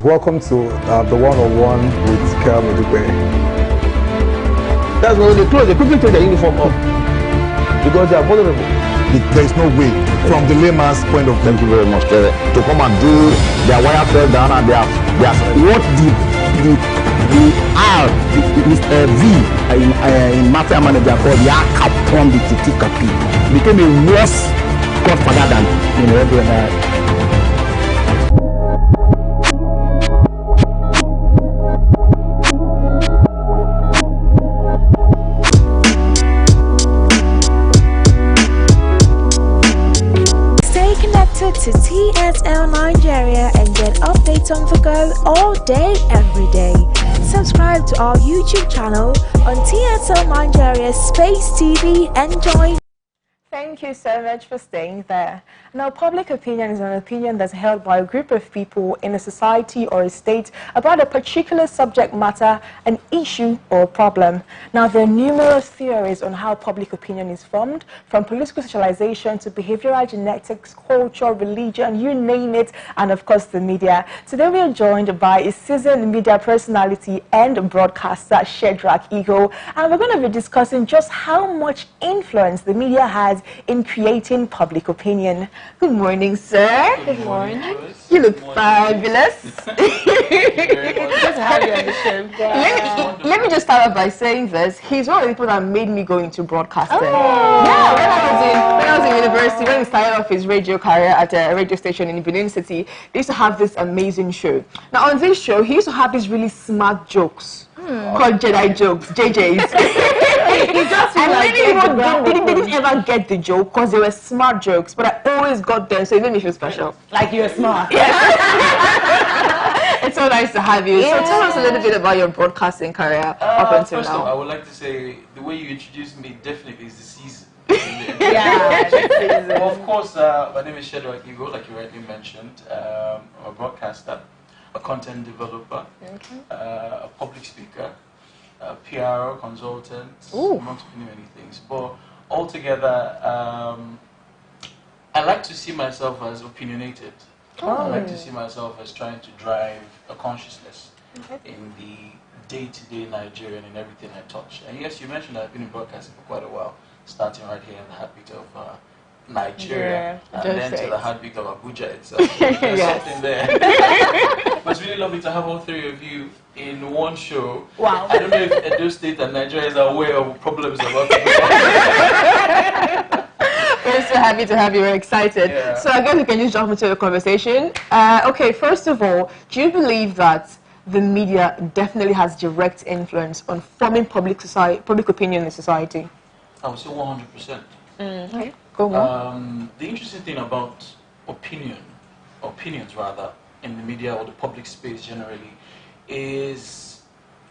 Welcome to the one-on-one with Kel Modupe. That's why they close. They quickly take their uniform off because they are vulnerable. There is no way, from the layman's point of view. Thank you very much, Kere, to come and do their wire fell down and their what the R V in mafia manager called the Capone the Titikapi became a worse godfather than every other. To TSL Nigeria and get updates on the go all day, every day. Subscribe to our YouTube channel on TSL Nigeria Space TV and join. Thank you so much for staying there. Now, public opinion is an opinion that's held by a group of people in a society or a state about a particular subject matter, an issue or problem. Now, there are numerous theories on how public opinion is formed, from political socialization to behavioral genetics, culture, religion, you name it, and of course the media. Today we are joined by a seasoned media personality and broadcaster, Shedrack Eagle, and we're going to be discussing just how much influence the media has in creating public opinion. Good morning, sir. Good morning. You look fabulous. Good to have you on the show. Let me just start off by saying this. He's one of the people that made me go into broadcasting. Oh. Yeah, when I was in university, when he started off his radio career at a radio station in Benin City, they used to have this amazing show. Now, on this show, he used to have these really smart jokes called Jedi jokes, JJs. And many people didn't ever get the joke because they were smart jokes, but I always got them, so it made me feel special. Like you're smart. It's so nice to have you. Yeah. So tell us a little bit about your broadcasting career up until first now. off, I would like to say the way you introduced me definitely is the season. Yeah. Well, of course, my name is Shedrack Eagle, like you rightly mentioned. I'm a broadcaster, a content developer, a public speaker, a PR consultant, amongst many things. But altogether, I like to see myself as opinionated. I like to see myself as trying to drive a consciousness in the day-to-day Nigerian and everything I touch. And yes, you mentioned I've been in broadcasting for quite a while, starting right here in the heartbeat of Nigeria, and then to the heartbeat of Abuja itself. So there's something there. But it's really lovely to have all three of you in one show. Wow. I don't know if Edo State and Nigeria is aware of problems about it. We're so happy to have you. We're excited. Yeah. So I guess we can just jump into the conversation. Okay, first of all, do you believe that the media definitely has direct influence on forming public opinion in society? I would say 100%. Okay. Go on. The interesting thing about opinions rather, in the media or the public space generally, is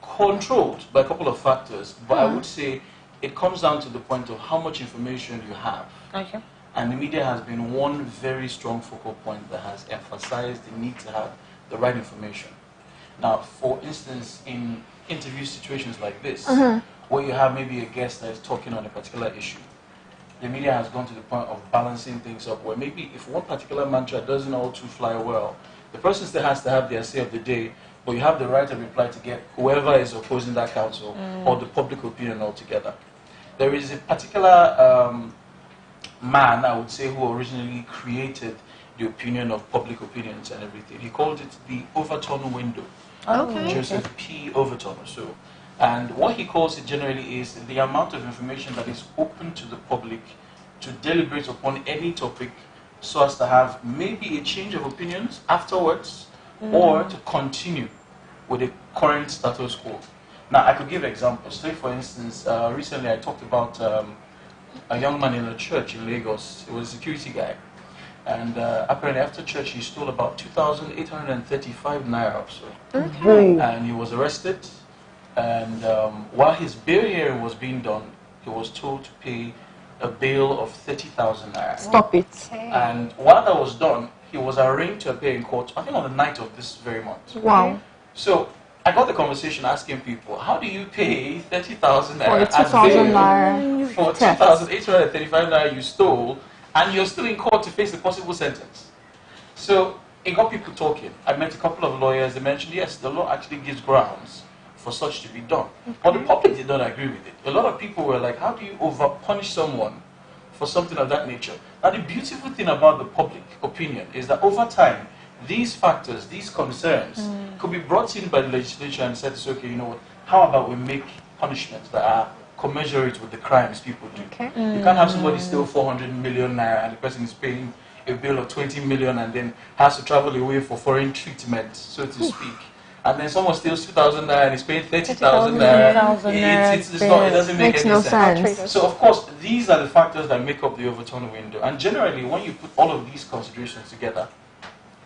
controlled by a couple of factors. But I would say it comes down to the point of how much information you have. Okay. And the media has been one very strong focal point that has emphasized the need to have the right information. Now, for instance, in interview situations like this, where you have maybe a guest that is talking on a particular issue, the media has gone to the point of balancing things up, where maybe if one particular mantra doesn't all too fly well, the person still has to have their say of the day, but you have the right of reply to get whoever is opposing that counsel or the public opinion altogether. There is a particular man, I would say, who originally created the opinion of public opinions and everything. He called it the Overton window. Okay. Joseph P. Overton or so. And what he calls it generally is the amount of information that is open to the public to deliberate upon any topic so as to have maybe a change of opinions afterwards or to continue with the current status quo. Now, I could give examples. Say, for instance, recently I talked about a young man in a church in Lagos. He was a security guy. And apparently after church, he stole about 2,835 naira or so. Okay. And he was arrested. And while his bail hearing was being done, he was told to pay a bail of 30,000 naira. Stop it. And while that was done, he was arraigned to appear in court, I think on the night of this very month. Wow. So I got the conversation asking people, how do you pay 30,000 naira For 2,000 naira for 2,835 naira you stole, and you're still in court to face the possible sentence? So it got people talking. I met a couple of lawyers. They mentioned, yes, the law actually gives grounds for such to be done. But the public did not agree with it. A lot of people were like, how do you over-punish someone for something of that nature? Now, the beautiful thing about the public opinion is that over time, these factors, these concerns, could be brought in by the legislature and said, okay, you know what, how about we make punishments that are commensurate with the crimes people do? Okay. You can't have somebody steal 400 million naira and the person is paying a bill of 20 million and then has to travel away for foreign treatment, so to speak. And then someone steals 2,000 naira and is paying 30,000 naira. It doesn't make any sense. So, of course, these are the factors that make up the overturn window. And generally, when you put all of these considerations together,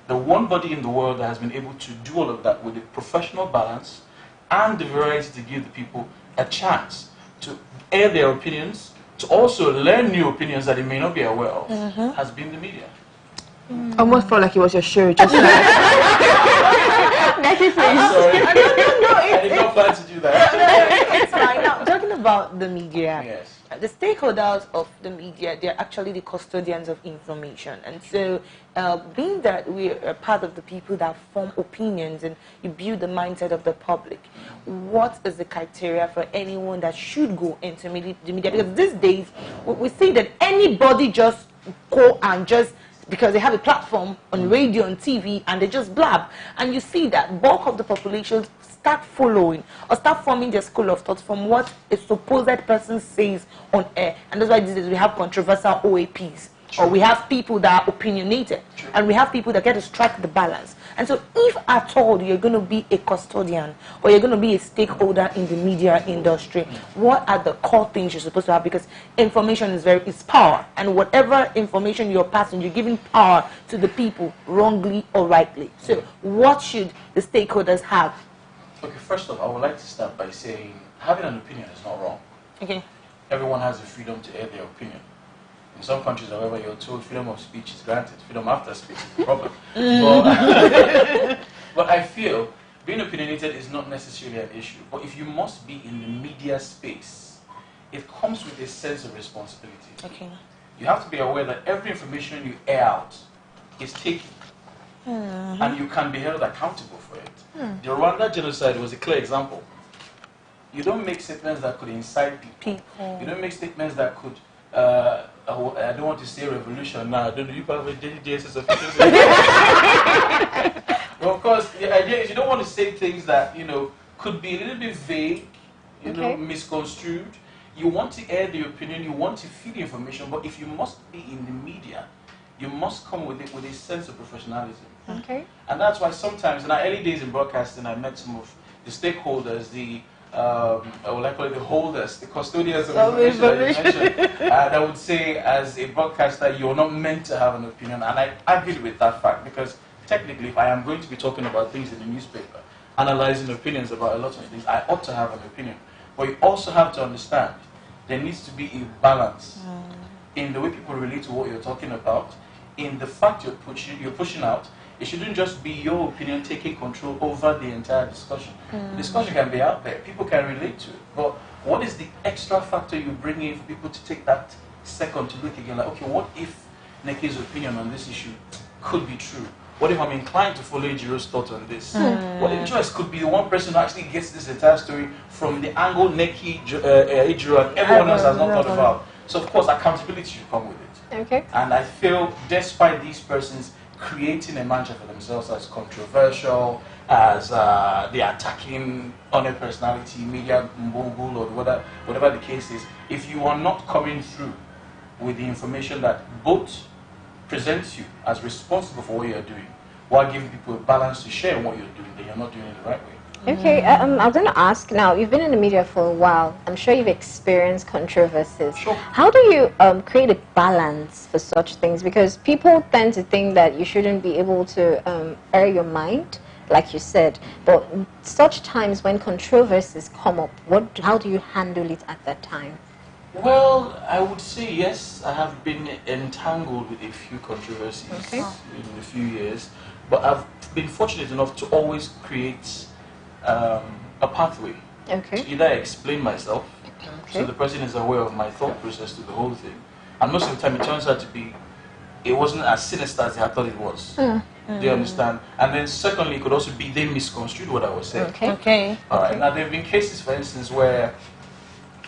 the one body in the world that has been able to do all of that with a professional balance and the variety to give the people a chance to air their opinions, to also learn new opinions that they may not be aware of, has been the media. Almost felt like it was your show just now. I'm sorry. I did not plan to do that. It's fine. Now, talking about the media, Yes. the stakeholders of the media, they're actually the custodians of information. And so, being that we're a part of the people that form opinions and you build the mindset of the public, what is the criteria for anyone that should go into the media? Because these days, we see that anybody just go and just, because they have a platform on radio and TV and they just blab. And you see that bulk of the population start following or start forming their school of thoughts from what a supposed person says on air. And that's why these days we have controversial OAPs. Or we have people that are opinionated. And we have people that get to strike the balance. And so if at all you're going to be a custodian or you're going to be a stakeholder in the media industry, what are the core things you're supposed to have? Because information is power. And whatever information you're passing, you're giving power to the people, wrongly or rightly. So what should the stakeholders have? Okay, first off, I would like to start by saying having an opinion is not wrong. Okay. Everyone has the freedom to air their opinion. In some countries, however, you're told freedom of speech is granted. Freedom after speech is the problem. But I feel being opinionated is not necessarily an issue. But if you must be in the media space, it comes with a sense of responsibility. Okay. You have to be aware that every information you air out is taken. And you can be held accountable for it. The Rwanda genocide was a clear example. You don't make statements that could incite people. You don't make statements that could I don't want to say revolution now. I don't know if I have a DSS officials. Well, of course, the idea is you don't want to say things that, you know, could be a little bit vague, you know, misconstrued. You want to air the opinion, you want to feed the information, but if you must be in the media, you must come with it with a sense of professionalism. Okay. And that's why sometimes in our early days in broadcasting, I met some of the stakeholders, the what I call it, the holders, the custodians of information that you mentioned, that would say, as a broadcaster, you're not meant to have an opinion. And I agreed with that fact, because technically, if I am going to be talking about things in the newspaper, analyzing opinions about a lot of things, I ought to have an opinion. But you also have to understand, there needs to be a balance in the way people relate to what you're talking about, in the fact you're pushing out. It shouldn't just be your opinion taking control over the entire discussion. The discussion can be out there. People can relate to it. But what is the extra factor you bring in for people to take that second to look again? Like, okay, what if Neke's opinion on this issue could be true? What if I'm inclined to follow Ejiro's thought on this? What if Joyce could be the one person who actually gets this entire story from the angle Neki, Ejiro, and everyone else has not thought about? So, of course, accountability should come with it. Okay. And I feel, despite these persons creating a mantra for themselves as controversial, as they're attacking on a personality, media mogul, or whatever the case is, if you are not coming through with the information that both presents you as responsible for what you're doing, while giving people a balance to share what you're doing, then you're not doing it the right way. Okay, I was going to ask now, you've been in the media for a while. I'm sure you've experienced controversies. Sure. How do you create a balance for such things? Because people tend to think that you shouldn't be able to air your mind, like you said. But such times when controversies come up, how do you handle it at that time? Well, I would say yes, I have been entangled with a few controversies in a few years. But I've been fortunate enough to always create a pathway to either explain myself, so the person is aware of my thought process to the whole thing, and most of the time it turns out to be, it wasn't as sinister as I thought it was. Do you understand? And then secondly, it could also be they misconstrued what I was saying. Okay. All right. Now, there have been cases, for instance, where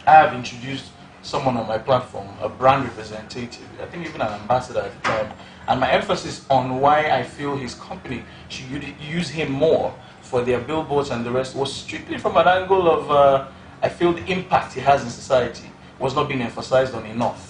I have introduced someone on my platform, a brand representative, I think even an ambassador at the time, and my emphasis on why I feel his company should use him more for their billboards and the rest was strictly from an angle of I feel the impact he has in society was not being emphasized on enough.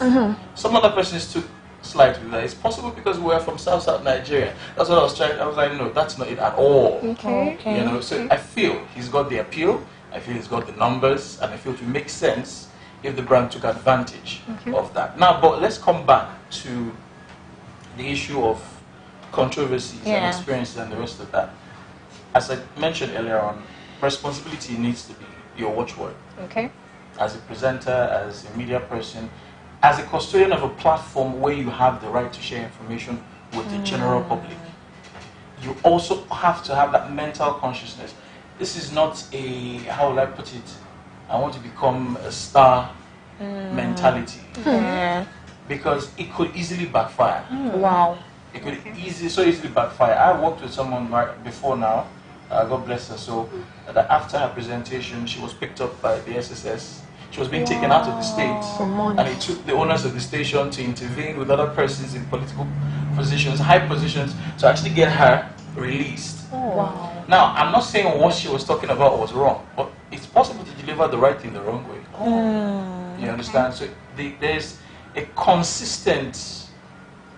Some other persons took slightly with that. It's possible because we're from South Nigeria. That's what I was trying. I was like, no, that's not it at all. Okay. You know, so I feel he's got the appeal. I feel he's got the numbers, and I feel it would make sense if the brand took advantage of that. Now, but let's come back to the issue of controversies and experiences and the rest of that. As I mentioned earlier on, responsibility needs to be your watchword. Okay. As a presenter, as a media person, as a custodian of a platform where you have the right to share information with the general public, you also have to have that mental consciousness. This is not a, how will I put it, I want to become a star mentality. Because it could easily backfire. Wow. It could so easily backfire. I worked with someone right before now, God bless her, so that after her presentation, she was picked up by the SSS. She was being taken out of the state, and it took the owners of the station to intervene with other persons in political positions, high positions, to actually get her released. Wow. Now, I'm not saying what she was talking about was wrong, but it's possible to deliver the right thing the wrong way. You understand? So there's a consistent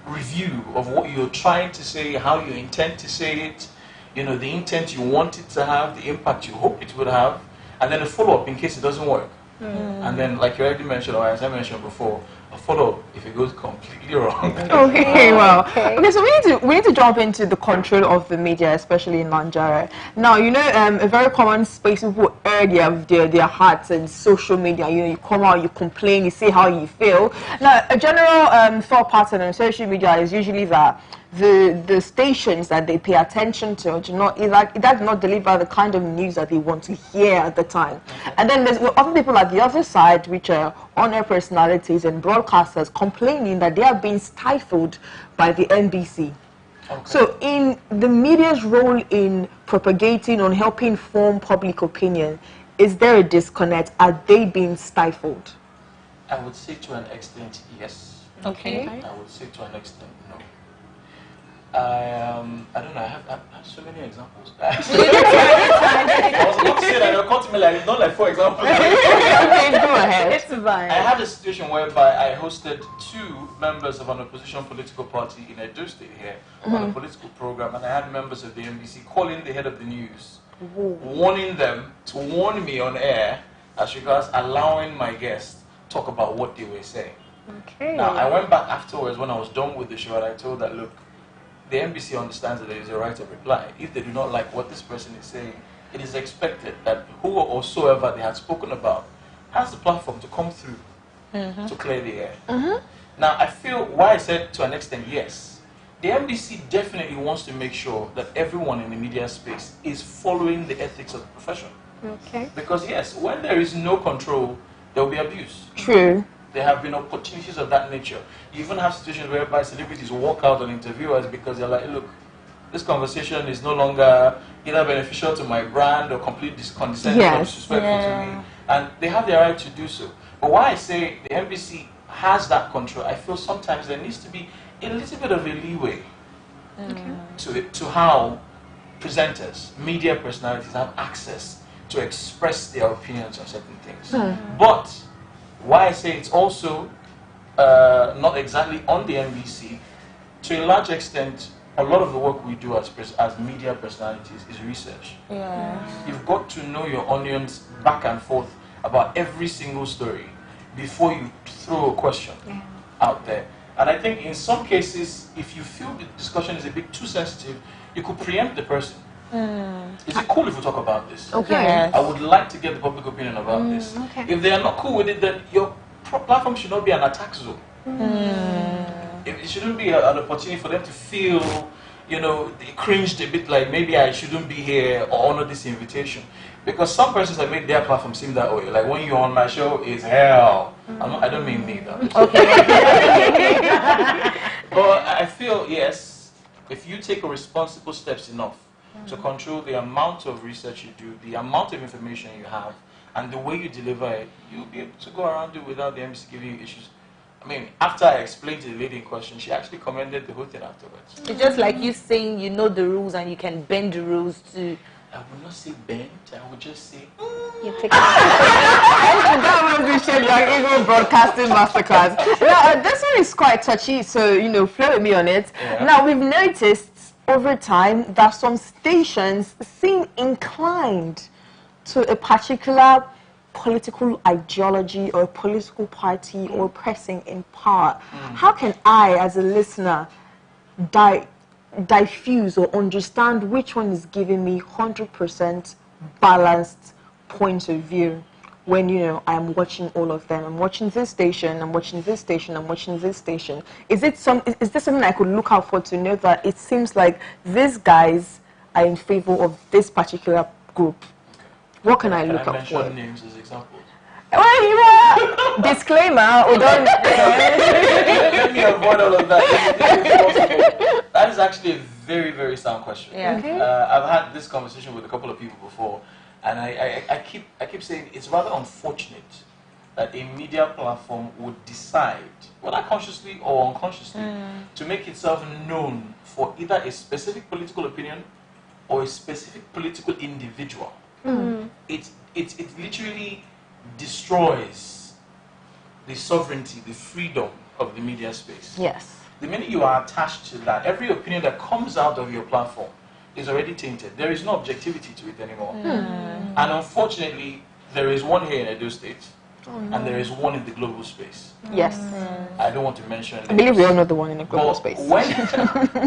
review of what you're trying to say, how you intend to say it, you know, the intent you want it to have, the impact you hope it would have, and then a follow-up in case it doesn't work. And then, like you already mentioned, or as I mentioned before, a follow-up if it goes completely wrong. Okay, well, okay, so we need to jump into the control of the media, especially in Nigeria. Now, you know, a very common space people air their hearts in social media. You know, you come out, you complain, you say how you feel. Now, a general thought pattern on social media is usually that the stations that they pay attention to do not, it does not deliver the kind of news that they want to hear at the time. And then there's other people at the other side, which are on-air personalities and broadcasters, complaining that they are being stifled by the NBC. Okay. So in the media's role in propagating or helping form public opinion, is there a disconnect? Are they being stifled? I would say to an extent, yes. Okay. I would say to an extent, no. I don't know, I have so many examples. I was about to say that it'll come to me like, not like 4 examples. Okay, go ahead. It's fine. I had a situation whereby I hosted 2 members of an opposition political party in Edo State here on a political program, and I had members of the NBC calling the head of the news, warning them to warn me on air as regards allowing my guests talk about what they were saying. Okay. Now, I went back afterwards when I was done with the show, and I told that, look, the NBC understands that there is a right of reply. If they do not like what this person is saying, it is expected that whosoever they had spoken about has the platform to come through to clear the air. Now, I feel why I said to an extent yes. The NBC definitely wants to make sure that everyone in the media space is following the ethics of the profession. Okay. Because yes, when there is no control, there will be abuse. True. There have been opportunities of that nature. You even have situations whereby celebrities walk out on interviewers because they're like, look, this conversation is no longer either beneficial to my brand or completely condescending or disrespectful to me. And they have the right to do so. But why I say the NBC has that control, I feel sometimes there needs to be a little bit of a leeway to how presenters, media personalities have access to express their opinions on certain things. But why I say it's also not exactly on the NBC, to a large extent, a lot of the work we do as media personalities is research. You've got to know your onions back and forth about every single story before you throw a question out there. And I think in some cases, if you feel the discussion is a bit too sensitive, you could preempt the person. Is it cool if we talk about this? Okay. I would like to get the public opinion about this. If they are not cool with it, then your platform should not be an attack zone. It shouldn't be an opportunity for them to feel, you know, they cringed a bit like maybe I shouldn't be here or honor this invitation. Because some persons have made their platform seem that way. Like when you're on my show, it's hell. I don't mean me though. Okay. But I feel, yes, if you take a responsible steps enough to control the amount of research you do, the amount of information you have, and the way you deliver it, you'll be able to go around it without the embassy giving you issues. I mean, after I explained to the lady in question, she actually commended the whole thing afterwards. It's just like you saying you know the rules and you can bend the rules to... I would not say bent, I would just say... You take That was the Eagle Broadcasting Masterclass. Now, this one is quite touchy, so, you know, flow with me on it. Yeah. Now, we've noticed over time that some stations seem inclined to a particular political ideology or political party or person in power. How can I, as a listener, diffuse or understand which one is giving me 100% balanced point of view when, you know, I'm watching all of them? I'm watching this station, I'm watching this station, I'm watching this station. Is there something I could look out for to know that it seems like these guys are in favor of this particular group? What can I look out for? mention names as examples? Well, you are disclaimer. Let me avoid all of that. That is actually a very, very sound question. Yeah. Okay. I've had this conversation with a couple of people before, and I keep saying it's rather unfortunate that a media platform would decide, whether consciously or unconsciously, to make itself known for either a specific political opinion or a specific political individual. It literally destroys the sovereignty, the freedom of the media space. Yes. The minute you are attached to that, every opinion that comes out of your platform is already tainted. There is no objectivity to it anymore. And unfortunately, there is one here in Edo State, and there is one in the global space. Yes. I don't want to mention I believe we all know the one in the global but space.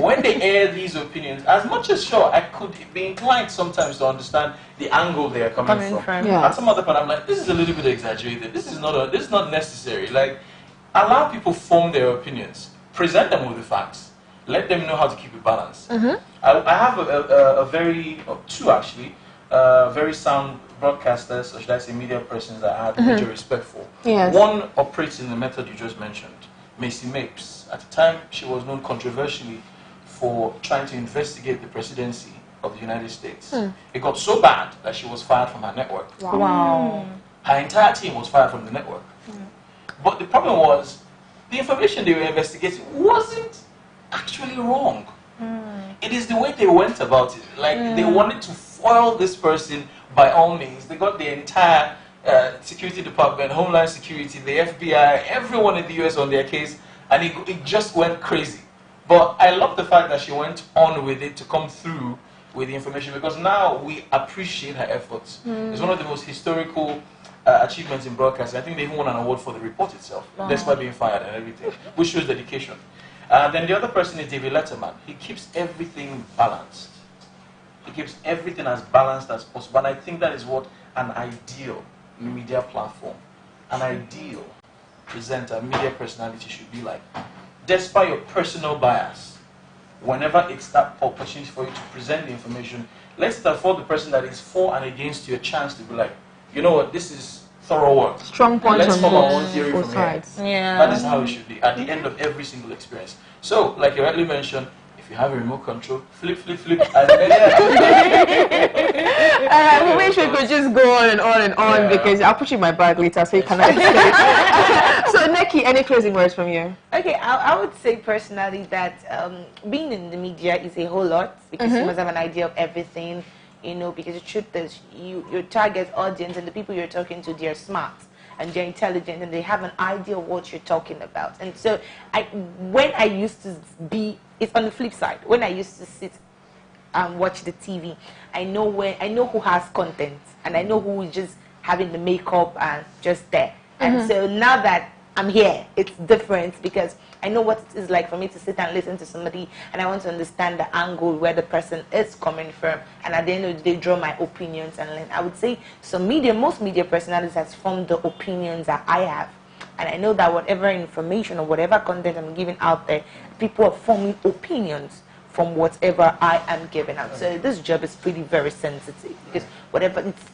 when they air these opinions, as much as sure, I could be inclined sometimes to understand the angle they are coming from. Yeah. At some other point, I'm like, this is a little bit exaggerated. This is not necessary. Like, allow people form their opinions, present them with the facts, let them know how to keep it balanced. I have two actually, very sound broadcasters, or should I say media persons that I have major respect for. Yes. One operates in the method you just mentioned, Macy Mapes. At the time, she was known controversially for trying to investigate the presidency of the United States. It got so bad that she was fired from her network. Wow. Her entire team was fired from the network. But the problem was, the information they were investigating wasn't actually wrong. It is the way they went about it. Like, they wanted to foil this person by all means. They got the entire security department, Homeland Security, the FBI, everyone in the US on their case, and it just went crazy. But I love the fact that she went on with it to come through with the information, because now we appreciate her efforts. It's one of the most historical achievements in broadcasting. I think they even won an award for the report itself, despite being fired and everything, which shows dedication. Then the other person is David Letterman. He keeps everything balanced. He keeps everything as balanced as possible. And I think that is what an ideal media platform, an ideal presenter, media personality should be like. Despite your personal bias, whenever it's that opportunity for you to present the information, let's afford the person that is for and against you a chance to be like, you know what, this is thorough work. Strong points Let's on form our own theory both from here. sides. Yeah. That is how it should be at the end of every single experience. So, like you rightly mentioned, if you have a remote control, flip, as many I wish we could just go on and on and on, Yeah. because I'll put you in my bag later so you can escape. So, Neki, any closing words from you? Okay, I would say personally that being in the media is a whole lot, because you must have an idea of everything, you know, because the truth is your target audience and the people you're talking to, they're smart and they're intelligent and they have an idea of what you're talking about. And so when I used to be, it's on the flip side, when I used to sit and watch the TV, I know who has content and I know who is just having the makeup and just there. And so now that I'm here, it's different, because I know what it is like for me to sit and listen to somebody, and I want to understand the angle where the person is coming from, and at the end of the day draw my opinions and learn. I would say most media personalities has formed the opinions that I have, and I know that whatever information or whatever content I'm giving out there, people are forming opinions from whatever I am giving out. So this job is pretty very sensitive, because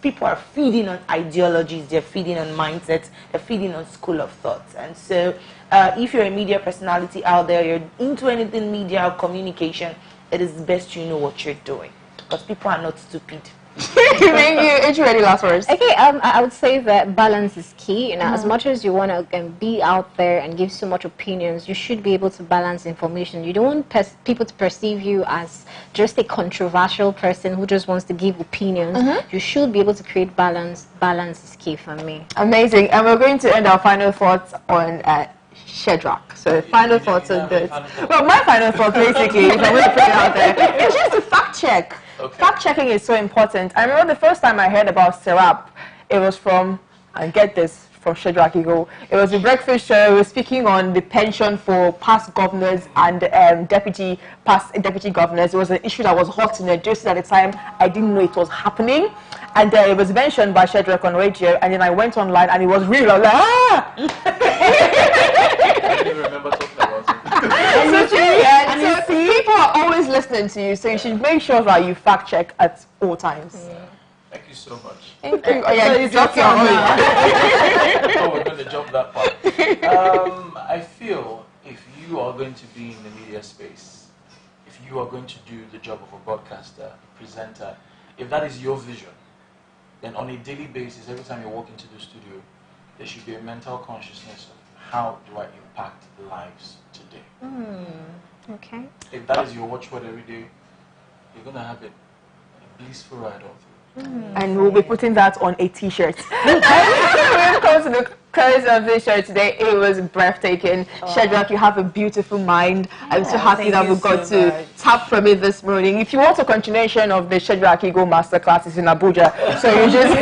people are feeding on ideologies, they're feeding on mindsets, they're feeding on school of thoughts. And so if you're a media personality out there, you're into anything media or communication, it is best you know what you're doing, because people are not stupid. Thank you. It's ready, last words. Okay, I would say that balance is key. You know, as much as you want to be out there and give so much opinions, you should be able to balance information. You don't want people to perceive you as just a controversial person who just wants to give opinions. You should be able to create balance. Balance is key for me. Amazing. And we're going to end our final thoughts on Shedrack. So final thoughts on this. Well, my final thought basically, if I'm going to put it out there, it's just a fact check. Okay. Fact checking is so important. I remember the first time I heard about Serap, it was from, and get this, from Shedrack Eagle. It was a breakfast show. We were speaking on the pension for past governors and past deputy governors. It was an issue that was hot in the district at the time. I didn't know it was happening. And it was mentioned by Shedrack on radio, and then I went online and it was real. I was like, ah! I didn't remember talking about it. So people are always listening to you, so you should make sure that you fact check at all times. Thank you so much. Thank you. Oh yeah, it's your turn. Oh, we're going to jump that part. I feel if you are going to be in the media space, if you are going to do the job of a broadcaster, presenter, if that is your vision, then on a daily basis, every time you walk into the studio, there should be a mental consciousness of how do I impact lives today. Okay. If that is your watchword every day, you're going to have a blissful ride all through. And we'll be putting that on a t-shirt. When it comes to the close of this show today, it was breathtaking. Shedrack, you have a beautiful mind. I'm so happy that we got to tap from it this morning. If you want a continuation of the Shedrack Eagle Masterclass, it's in Abuja. So you just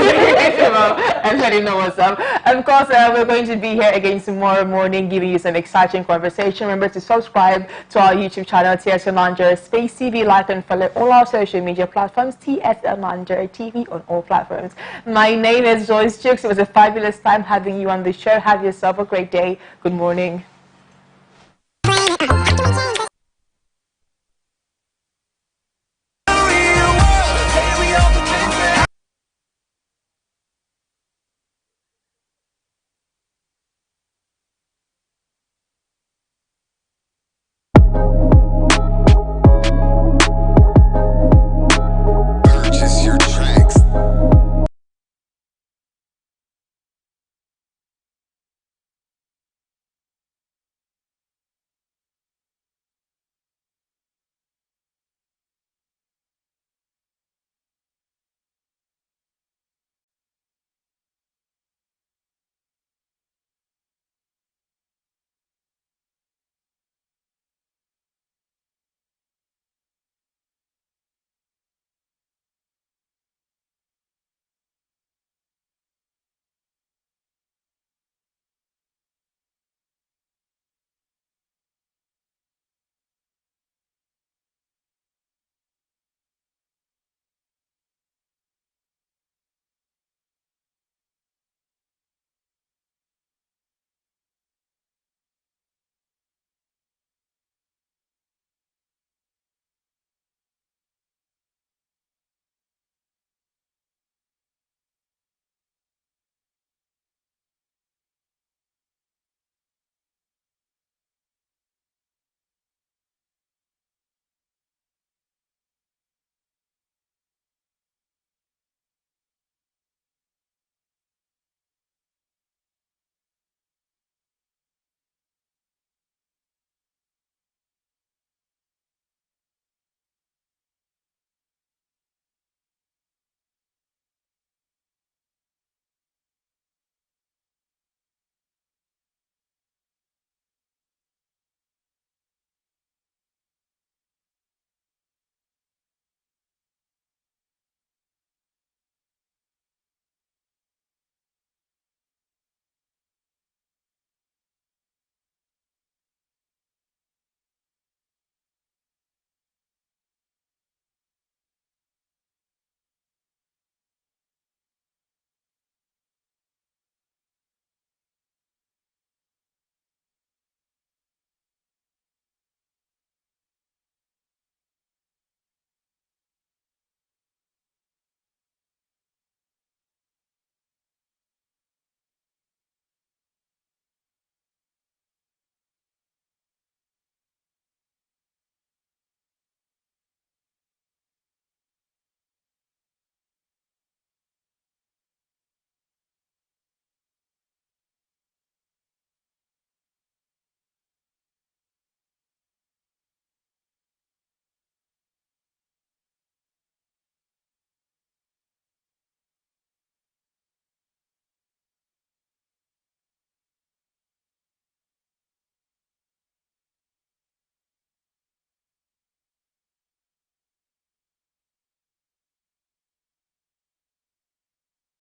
everybody know what's up. Of course, we're going to be here again tomorrow morning, giving you some exciting conversation. Remember to subscribe to our YouTube channel, TSL Nigeria Space TV, like and follow all our social media platforms, TSL Nigeria TV on all platforms. My name is Joyce Jukes. It was a fabulous time having you on the show. Have yourself a great day. Good morning.